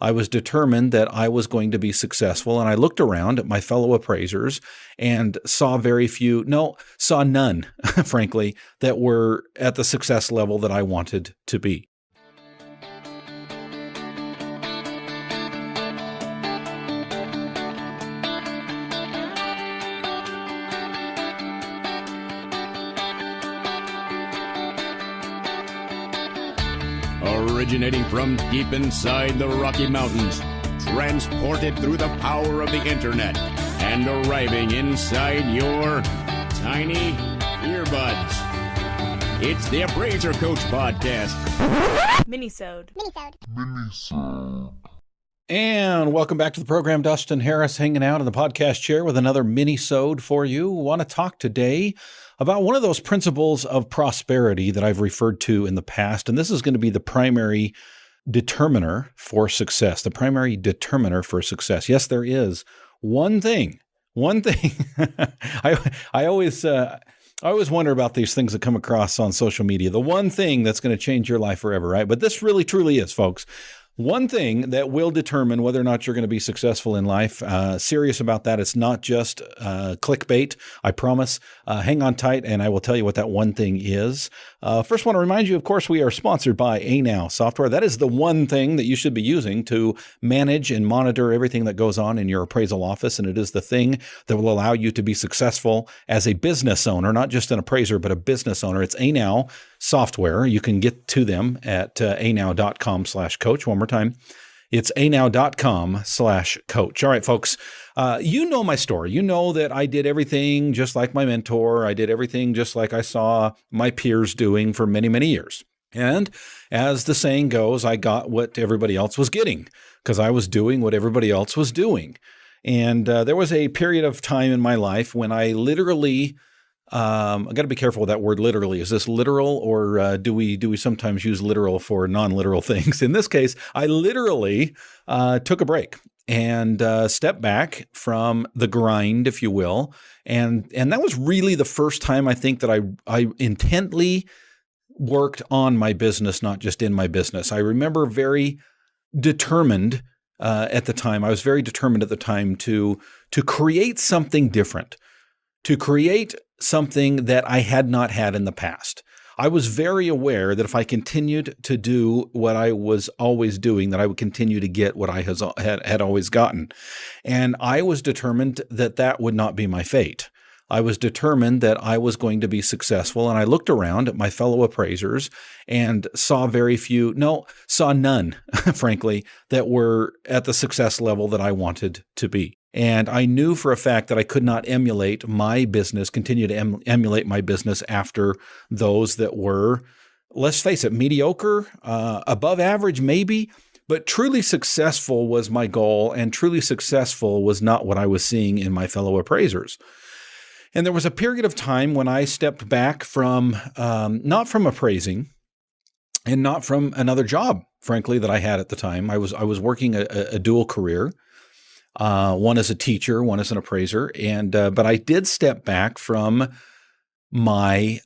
I was determined that I was going to be successful, and I looked around at my fellow appraisers and saw none, frankly, that were at the success level that I wanted to be. Originating from deep inside the Rocky Mountains, transported through the power of the internet, and arriving inside your tiny earbuds. It's the Appraiser Coach Podcast. Minisode. And welcome back to the program. Dustin Harris hanging out in the podcast chair with another mini-sode for you. I want to talk today about one of those principles of prosperity that I've referred to in the past, and this is going to be the primary determiner for success. The primary determiner for success. Yes, there is one thing. I always wonder about these things that come across on social media. The one thing that's going to change your life forever, right? But this really, truly is, folks. One thing that will determine whether or not you're going to be successful in life. Serious about that. It's not just clickbait, I promise. Hang on tight, and I will tell you what that one thing is. First, I want to remind you, of course, we are sponsored by Anow software. That is the one thing that you should be using to manage and monitor everything that goes on in your appraisal office, and it is the thing that will allow you to be successful as a business owner, not just an appraiser, but a business owner. It's Anow software. You can get to them at anow.com/coach. One more time. It's anow.com/coach. All right, folks, you know my story. You know that I did everything just like my mentor. I did everything just like I saw my peers doing for many, many years. And as the saying goes, I got what everybody else was getting because I was doing what everybody else was doing. And there was a period of time in my life when I literally I got to be careful with that word literally. Is this literal, or do we sometimes use literal for non-literal things? In this case, I literally took a break and stepped back from the grind, if you will. And that was really the first time I think that I intently worked on my business, not just in my business. I remember very determined at the time. I was very determined at the time to create something different, to create something that I had not had in the past. I was very aware that if I continued to do what I was always doing, that I would continue to get what I had always gotten. And I was determined that that would not be my fate. I was determined that I was going to be successful. And I looked around at my fellow appraisers and saw none, frankly, that were at the success level that I wanted to be. And I knew for a fact that I could not emulate my business, continue to emulate my business after those that were, let's face it, mediocre, above average maybe, but truly successful was my goal, and truly successful was not what I was seeing in my fellow appraisers. And there was a period of time when I stepped back from, not from appraising and not from another job, frankly, that I had at the time. I was working a dual career. One as a teacher, one as an appraiser. But I did step back from my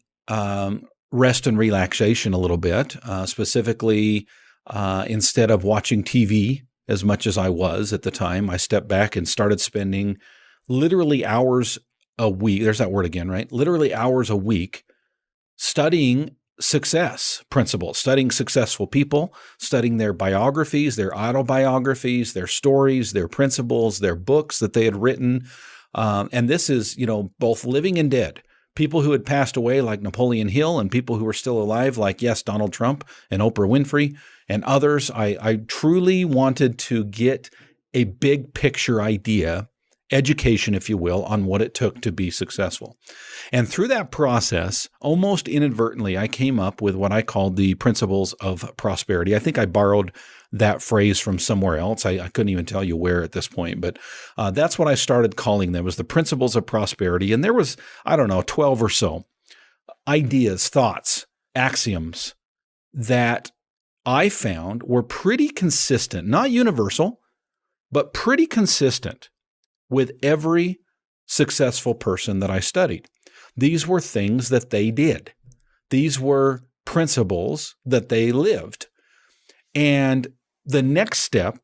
rest and relaxation a little bit, specifically instead of watching TV as much as I was at the time. I stepped back and started spending literally hours a week. There's that word again, right? Literally hours a week studying success principles, studying successful people, studying their biographies, their autobiographies, their stories, their principles, their books that they had written. And this is, both living and dead. People who had passed away like Napoleon Hill, and people who were still alive like, yes, Donald Trump and Oprah Winfrey and others. I truly wanted to get a big picture idea, education, if you will, on what it took to be successful. And through that process, almost inadvertently, I came up with what I called the principles of prosperity. I think I borrowed that phrase from somewhere else. I couldn't even tell you where at this point, but that's what I started calling them, was the principles of prosperity. And there was, 12 or so ideas, thoughts, axioms that I found were pretty consistent, not universal, but pretty consistent with every successful person that I studied. These were things that they did. These were principles that they lived. And the next step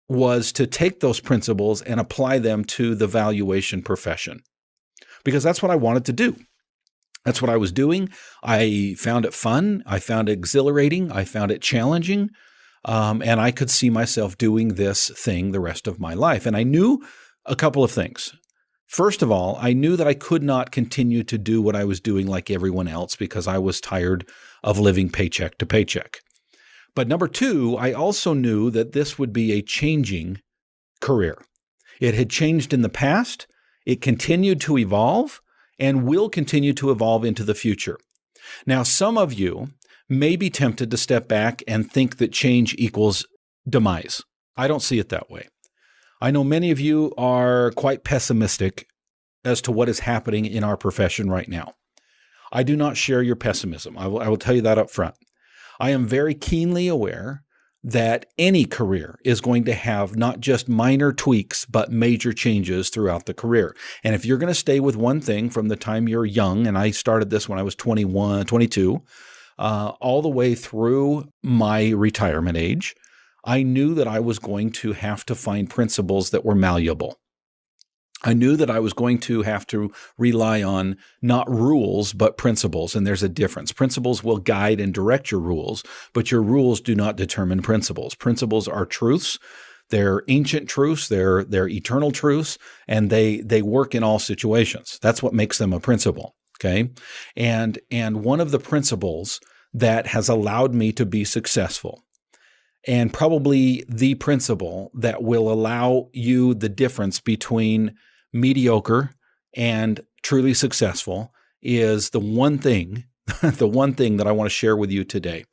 was to take those principles and apply them to the valuation profession, because that's what I wanted to do. That's what I was doing. I found it fun. I found it exhilarating. I found it challenging. And I could see myself doing this thing the rest of my life. And I knew a couple of things. First of all, I knew that I could not continue to do what I was doing like everyone else because I was tired of living paycheck to paycheck. But number two, I also knew that this would be a changing career. It had changed in the past. It continued to evolve and will continue to evolve into the future. Now, some of you may be tempted to step back and think that change equals demise. I don't see it that way. I know many of you are quite pessimistic as to what is happening in our profession right now. I do not share your pessimism. I will tell you that up front. I am very keenly aware that any career is going to have not just minor tweaks, but major changes throughout the career. And if you're going to stay with one thing from the time you're young, and I started this when I was 21, 22, all the way through my retirement age, I knew that I was going to have to find principles that were malleable. I knew that I was going to have to rely on not rules, but principles. And there's a difference. Principles will guide and direct your rules, but your rules do not determine principles. Principles are truths. They're ancient truths. They're eternal truths, and they work in all situations. That's what makes them a principle. Okay. And one of the principles that has allowed me to be successful, and probably the principle that will allow you the difference between mediocre and truly successful, is the one thing that I want to share with you today,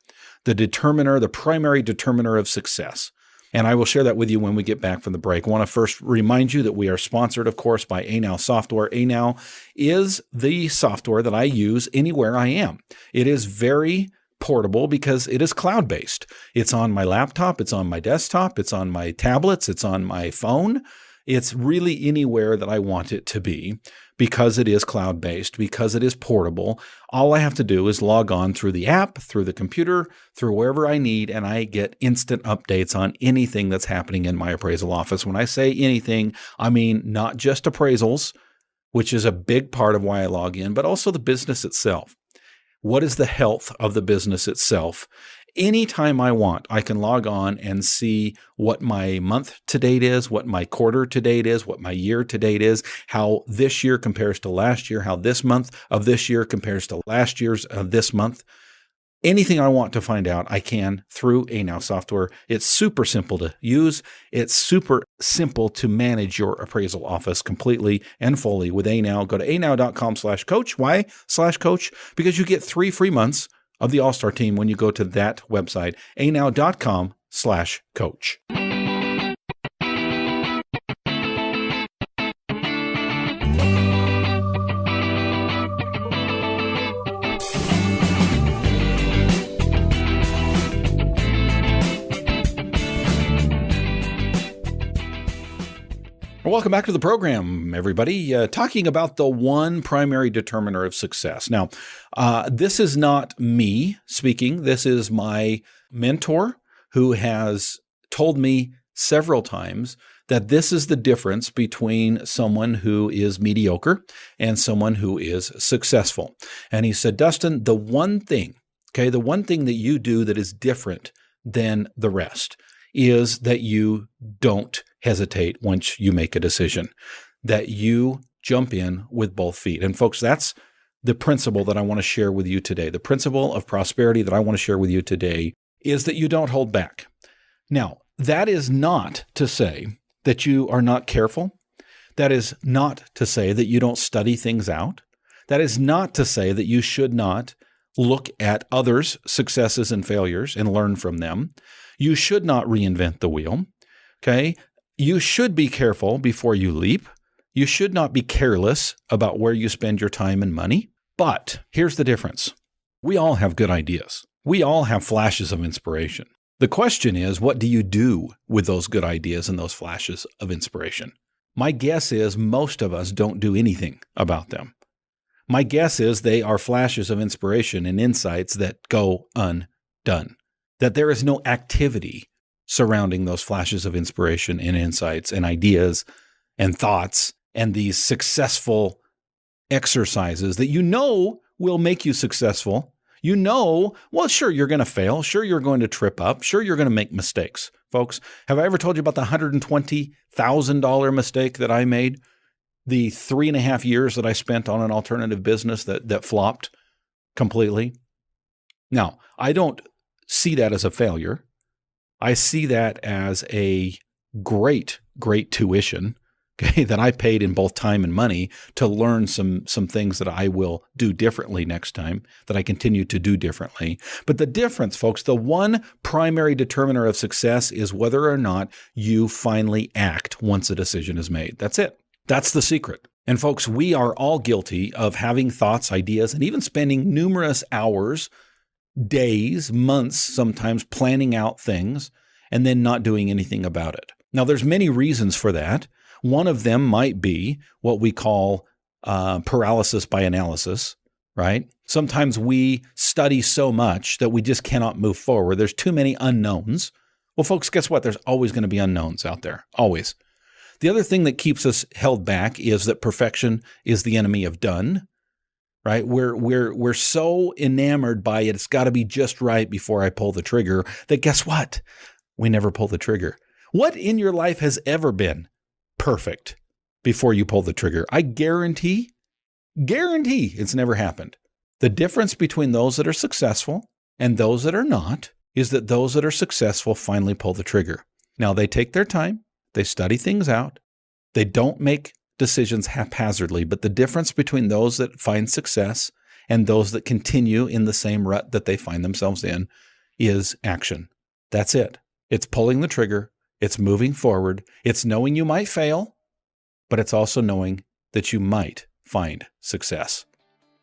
the primary determiner of success. And I will share that with you when we get back from the break. I want to first remind you that we are sponsored, of course, by ANOW software. ANOW is the software that I use anywhere I am. It is very portable because it is cloud-based. It's on my laptop, it's on my desktop, it's on my tablets, it's on my phone. It's really anywhere that I want it to be because it is cloud-based, because it is portable. All I have to do is log on through the app, through the computer, through wherever I need, and I get instant updates on anything that's happening in my appraisal office. When I say anything, I mean not just appraisals, which is a big part of why I log in, but also the business itself. What is the health of the business itself? Anytime I want, I can log on and see what my month to date is, what my quarter to date is, what my year to date is, how this year compares to last year, how this month of this year compares to last year's of this month. Anything I want to find out, I can through ANOW software. It's super simple to use. It's super simple to manage your appraisal office completely and fully with ANOW. Go to anow.com/coach. Why /coach? Because you get 3 free months of the All-Star team when you go to that website, anow.com/coach. Welcome back to the program, everybody. Talking about the one primary determiner of success. Now, this is not me speaking. This is my mentor who has told me several times that this is the difference between someone who is mediocre and someone who is successful. And he said, Dustin, the one thing that you do that is different than the rest is that you don't hesitate once you make a decision, that you jump in with both feet. And folks, that's the principle that I want to share with you today. The principle of prosperity that I want to share with you today is that you don't hold back. Now, that is not to say that you are not careful. That is not to say that you don't study things out. That is not to say that you should not look at others' successes and failures and learn from them. You should not reinvent the wheel. Okay? You should be careful before you leap. You should not be careless about where you spend your time and money. But here's the difference. We all have good ideas. We all have flashes of inspiration. The question is, what do you do with those good ideas and those flashes of inspiration? My guess is most of us don't do anything about them. My guess is they are flashes of inspiration and insights that go undone, that there is no activity surrounding those flashes of inspiration and insights and ideas and thoughts and these successful exercises that you know will make you successful. You know, well, sure, you're going to fail. Sure, you're going to trip up. Sure, you're going to make mistakes. Folks, have I ever told you about the $120,000 mistake that I made? The 3.5 years that I spent on an alternative business that flopped completely? Now, I don't see that as a failure. I see that as a great tuition, okay, that I paid in both time and money to learn some things that I will do differently next time, that I continue to do differently. But the difference, folks, the one primary determiner of success is whether or not you finally act once a decision is made. That's it. That's the secret. And folks, we are all guilty of having thoughts, ideas, and even spending numerous hours, days, months, sometimes planning out things and then not doing anything about it. Now, there's many reasons for that. One of them might be what we call paralysis by analysis, right? Sometimes we study so much that we just cannot move forward. There's too many unknowns. Well, folks, guess what? There's always going to be unknowns out there, always. The other thing that keeps us held back is that perfection is the enemy of done, right? We're so enamored by it. It's got to be just right before I pull the trigger that guess what? We never pull the trigger. What in your life has ever been perfect before you pull the trigger? I guarantee it's never happened. The difference between those that are successful and those that are not is that those that are successful finally pull the trigger. Now, they take their time. They study things out. They don't make decisions haphazardly, but the difference between those that find success and those that continue in the same rut that they find themselves in is action. That's it. It's pulling the trigger. It's moving forward. It's knowing you might fail, but it's also knowing that you might find success.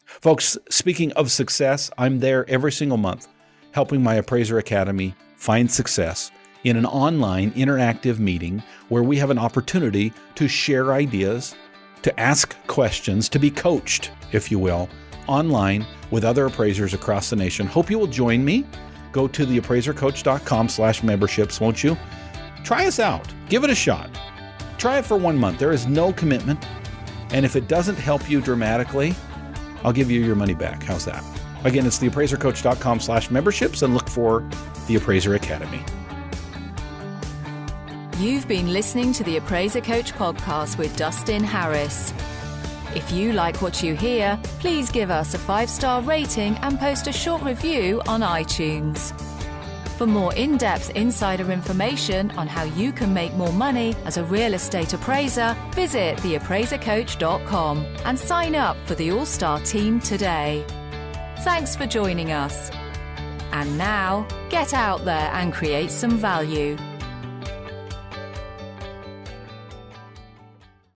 Folks, speaking of success, I'm there every single month helping my Appraiser Academy find success in an online interactive meeting where we have an opportunity to share ideas, to ask questions, to be coached, if you will, online with other appraisers across the nation. Hope you will join me. Go to theappraisercoach.com/memberships, won't you? Try us out. Give it a shot. Try it for 1 month. There is no commitment. And if it doesn't help you dramatically, I'll give you your money back. How's that? Again, it's theappraisercoach.com/memberships and look for the Appraiser Academy. You've been listening to the Appraiser Coach podcast with Dustin Harris. If you like what you hear, please give us a 5-star rating and post a short review on iTunes. For more in-depth insider information on how you can make more money as a real estate appraiser, visit theappraisercoach.com and sign up for the All-Star team today. Thanks for joining us. And now, get out there and create some value.